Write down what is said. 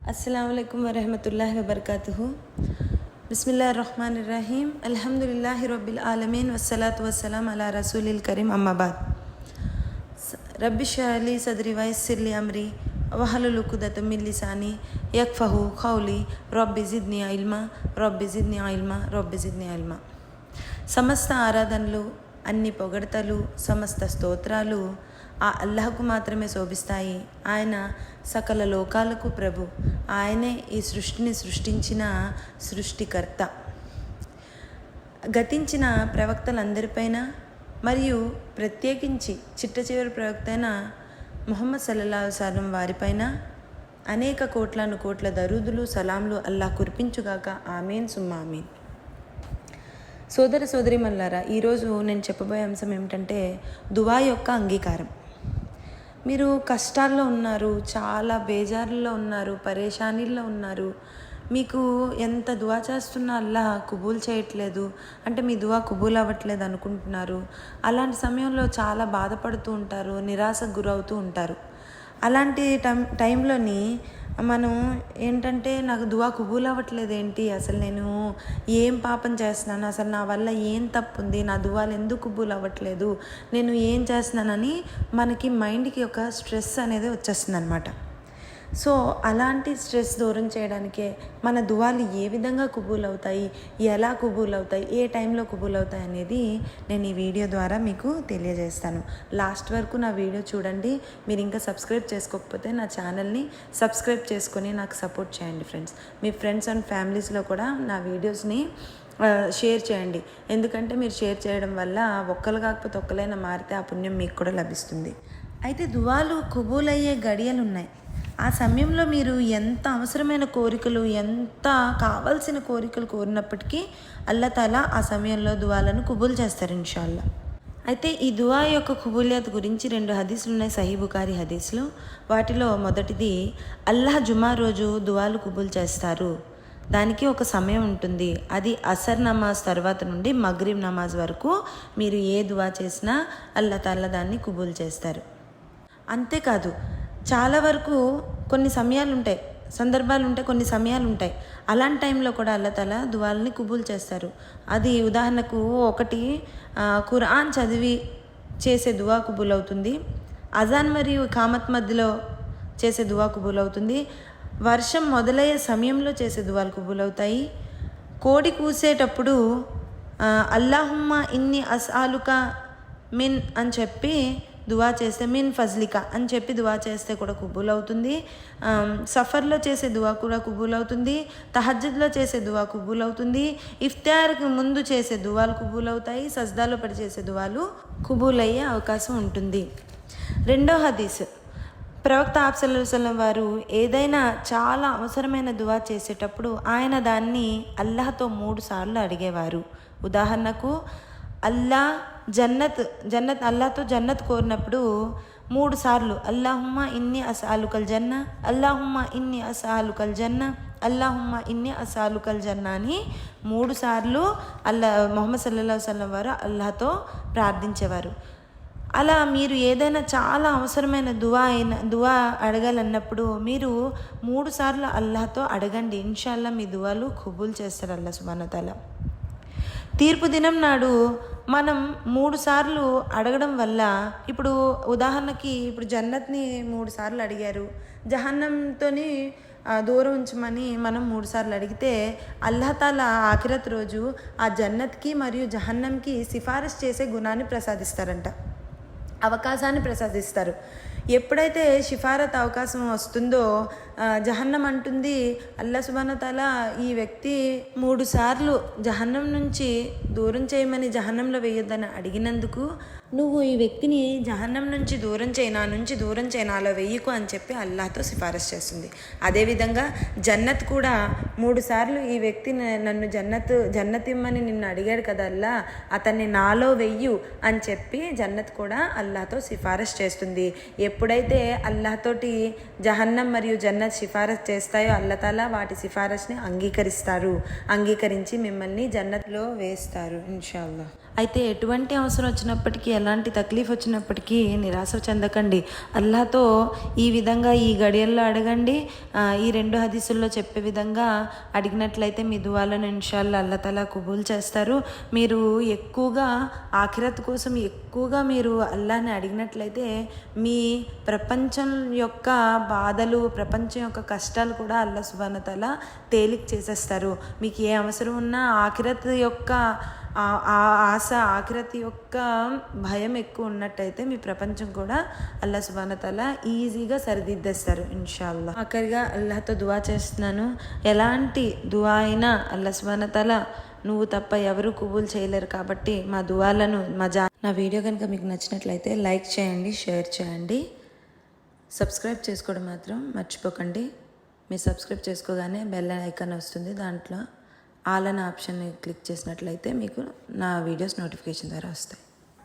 अस्सलामुअलैकुम वरहमतुल्लाहि वबरकातुहू। बिस्मिल्लाहिर्रहमानिर्रहीम। अल्हम्दुलिल्लाहि रब्बिल आलमीन वस्सलातु वस्सलाम अला रसूलिल करीम अम्मा बाद। रब्बि इश्रह ली सदरी वयस्सिर ली अमरी वहलुल उक़दतम मिन लिसानी यफ़क़हू क़ौली रब्बि ज़िदनी इल्मा रब्बि ज़िदनी इल्मा रब्बि ज़िदनी इल्मा। సమస్త ఆరాధనలు, అన్ని పొగడతలు, సమస్త స్తోత్రాలు ఆ అల్లాహకు మాత్రమే శోభిస్తాయి. ఆయన సకల లోకాలకు ప్రభు. ఆయనే ఈ సృష్టిని సృష్టించిన సృష్టికర్త. గతించిన ప్రవక్తలందరిపైన మరియు ప్రత్యేకించి చిట్ట చివరి ప్రవక్త అయిన ముహమ్మద్ సల్లల్లాహు అలైహి వసల్లం వారిపైన అనేక కోట్ల దరూదులు సలాంలు అల్లాహ్ కురిపించుగాక. ఆమీన్ సుమ్మా ఆమీన్. సోదర సోదరీమణులారా, ఈరోజు నేను చెప్పబోయే అంశం ఏమిటంటే దువా యొక్క అంగీకారం. మీరు కష్టాల్లో ఉన్నారు, చాలా బేజారుల్లో ఉన్నారు, పరేషానీల్లో ఉన్నారు. మీకు ఎంత దువా చేస్తున్నా అల్లాహ్ కుబూల్ చేయట్లేదు, అంటే మీ దువా కుబూల్ అవ్వట్లేదు అనుకుంటున్నారు. అలాంటి సమయంలో చాలా బాధపడుతూ ఉంటారు, నిరాశకు గురవుతూ ఉంటారు. అలాంటి టైంలోని మనం ఏంటంటే నాకు దువా కుబూల్ అవ్వట్లేదు ఏంటి, అసలు నేను ఏం పాపం చేస్తున్నాను, అసలు నా వల్ల ఏం తప్పు ఉంది, నా దువాలు ఎందుకు కుబూల్ అవ్వట్లేదు, నేను ఏం చేస్తున్నానని మనకి మైండ్కి ఒక స్ట్రెస్ అనేది వచ్చేస్తుంది అనమాట. సో అలాంటి స్ట్రెస్ దూరం చేయడానికే మన దువాలు ఏ విధంగా కుబూల్ అవుతాయి, ఎలా కుబూల్ అవుతాయి, ఏ టైంలో కుబూల్ అవుతాయి అనేది నేను ఈ వీడియో ద్వారా మీకు తెలియజేస్తాను. లాస్ట్ వరకు నా వీడియో చూడండి. మీరు ఇంకా సబ్స్క్రైబ్ చేసుకోకపోతే నా ఛానల్ని సబ్స్క్రైబ్ చేసుకొని నాకు సపోర్ట్ చేయండి ఫ్రెండ్స్. మీ ఫ్రెండ్స్ అండ్ ఫ్యామిలీస్లో కూడా నా వీడియోస్ని షేర్ చేయండి. ఎందుకంటే మీరు షేర్ చేయడం వల్ల ఒక్కరు కాకపోతే ఒక్కరైనా మారితే ఆ పుణ్యం మీకు కూడా లభిస్తుంది. అయితే దువాలు కుబూల్ అయ్యే గడియలు ఉన్నాయి. ఆ సమయంలో మీరు ఎంత అవసరమైన కోరికలు, ఎంత కావాల్సిన కోరికలు కోరినప్పటికీ అల్లాహ్ తాలా ఆ సమయంలో దువాలను కుబూల్ చేస్తారు ఇన్షాల్లా. అయితే ఈ దువా యొక్క కుబూలియత్ గురించి 2 హదీసులు ఉన్నాయి, సహీ బుఖారీ హదీసులు. వాటిలో మొదటిది, అల్లాహ్ జుమా రోజు దువాలు కుబూల్ చేస్తారు. దానికి ఒక సమయం ఉంటుంది. అది అసర్ నమాజ్ తర్వాత నుండి మగ్రిబ్ నమాజ్ వరకు మీరు ఏ దువా చేసినా అల్లాహ్ తాలా దాన్ని కుబూల్ చేస్తారు. అంతేకాదు, చాలా వరకు కొన్ని సందర్భాలు ఉంటాయి, కొన్ని సమయాలు ఉంటాయి. అలాంటి టైంలో కూడా అల్లాహ్ తాలా దువాలని కుబూల్ చేస్తారు. అది ఉదాహరణకు ఒకటి, ఖురాన్ చదివి చేసే దువా కుబూల్ అవుతుంది. అజాన్ మరియు ఇఖామత్ మధ్యలో చేసే దువా కుబూల్ అవుతుంది. వర్షం మొదలయ్యే సమయంలో చేసే దువాలు కుబూల్ అవుతాయి. కోడి కూసేటప్పుడు అల్లాహుమ్మా ఇన్ని అస్ఆలుకా మిన్ అని చెప్పి దువా చేస్తే, మిన్ ఫజ్లికా అని చెప్పి దువా చేస్తే కూడా కుబూల్ అవుతుంది. సఫర్లో చేసే దువా కూడా కుబూల్ అవుతుంది. తహజ్జుద్లో చేసే దువా కుబూల్ అవుతుంది. ఇఫ్తార్కి ముందు చేసే దువాలు కుబూల్ అవుతాయి. సజ్దాలో పడి చేసే దువాలు కుబూల్ అయ్యే అవకాశం ఉంటుంది. రెండో హదీస్, ప్రవక్త సల్లల్లాహు అలైహి వసల్లం వారు ఏదైనా చాలా అవసరమైన దువా చేసేటప్పుడు ఆయన దాన్ని అల్లాహ్తో 3 సార్లు అడిగేవారు. ఉదాహరణకు, అల్లాహ్తో జన్నత్ కోరినప్పుడు 3 సార్లు అల్లాహుమ్మా ఇన్ని అస్ఆలుకల్ జన్న, అల్లాహుమ్మా ఇన్ని అస్ఆలుకల్ జన్న, అల్లాహుమ్మా ఇన్ని అస్ఆలుకల్ జన్న అని 3 సార్లు ముహమ్మద్ సల్లల్లాహు అలైహి వసల్లం వారు అల్లాహ్తో ప్రార్థించేవారు. అలా మీరు ఏదైనా చాలా అవసరమైన దువా అడగాలన్నప్పుడు మీరు 3 సార్లు అల్లాహ్తో అడగండి. ఇన్షాల్లా మీ దువాలు కబూల్ చేస్తారు అల్లాహ్ సుబ్హానహు వ తఆలా. తీర్పు దినం నాడు మనం 3 సార్లు అడగడం వల్ల, ఇప్పుడు ఉదాహరణకి ఇప్పుడు జన్నత్ని 3 సార్లు అడిగారు, జహన్నంతోని దూరం ఉంచమని మనం 3 సార్లు అడిగితే అల్లాహ్ తాలా ఆఖిరత్ రోజు ఆ జన్నత్కి మరియు జహన్నంకి సిఫారసు చేసే గుణాన్ని ప్రసాదిస్తారంట, అవకాశాన్ని ప్రసాదిస్తారు. ఎప్పుడైతే షిఫారత్ అవకాశం వస్తుందో జహన్నం అంటుంది, అల్లాహ్ సుబ్హానహు వ తఆలా ఈ వ్యక్తి 3 సార్లు జహన్నం నుంచి దూరం చేయమని, జహన్నంలో వేయొద్దని అడిగినందుకు నువ్వు ఈ వ్యక్తిని జహన్నం నుంచి దూరం చేయి, నా నుంచి దూరం చేయి, నాలో వెయ్యకు అని చెప్పి అల్లాహ్తో సిఫారసు చేస్తుంది. అదేవిధంగా జన్నత్ కూడా 3 సార్లు ఈ వ్యక్తి నన్ను జన్నత్ ఇమ్మని నిన్ను అడిగాడు కదా అల్లా, అతన్ని నాలో వెయ్యు అని చెప్పి జన్నత్ కూడా అల్లాహ్తో సిఫారసు చేస్తుంది. ఎప్పుడైతే అల్లాహ్తోటి జహన్నం మరియు జన్నత్ సిఫారసు చేస్తాయో అల్లాహ్ తాలా వాటి సిఫారసుని అంగీకరించి మిమ్మల్ని జన్నత్లో వేస్తారు ఇన్షాల్లా. అయితే ఎటువంటి అవసరం వచ్చినప్పటికీ, ఎలాంటి తక్లీఫ్ వచ్చినప్పటికీ నిరాశ చెందకండి. అల్లాతో ఈ విధంగా ఈ గడియల్లో అడగండి. ఈ 2 హదీసుల్లో చెప్పే విధంగా అడిగినట్లయితే మీ దువాలను ఇన్షాల్లా అల్లా తఆలా కబూల్ చేస్తారు. మీరు ఎక్కువగా ఆఖిరత్ కోసం ఎక్కువగా మీరు అల్లాని అడిగినట్లయితే మీ ప్రపంచం యొక్క బాధలు, ప్రపంచం యొక్క కష్టాలు కూడా అల్లా సుబ్హానహు తఆలా తేలిక చేసేస్తారు. మీకు ఏ అవసరం ఉన్నా ఆఖిరత్ యొక్క ఆశ, ఆఖిరత్ యొక్క భయం ఎక్కువ ఉన్నట్టయితే మీ ప్రపంచం కూడా అల్లా సుబ్హానహు తఆలా ఈజీగా సరిదిద్దేస్తారు ఇన్షాల్లా. ఆఖరిగా అల్లాహతో దువా చేస్తున్నాను. ఎలాంటి దువా అయినా అల్లా సుబ్హానహు తఆలా నువ్వు తప్ప ఎవరు కబూల్ చేయలేరు కాబట్టి మా దువాలను నా వీడియో కనుక మీకు నచ్చినట్లయితే లైక్ చేయండి, షేర్ చేయండి, సబ్స్క్రైబ్ చేసుకోవడం మాత్రం మర్చిపోకండి. మీరు సబ్స్క్రైబ్ చేసుకోగానే బెల్ ఐకాన్ వస్తుంది, దాంట్లో ఆల్ అనే ఆప్షన్ని క్లిక్ చేసినట్లయితే మీకు నా వీడియోస్ నోటిఫికేషన్ ద్వారా వస్తాయి.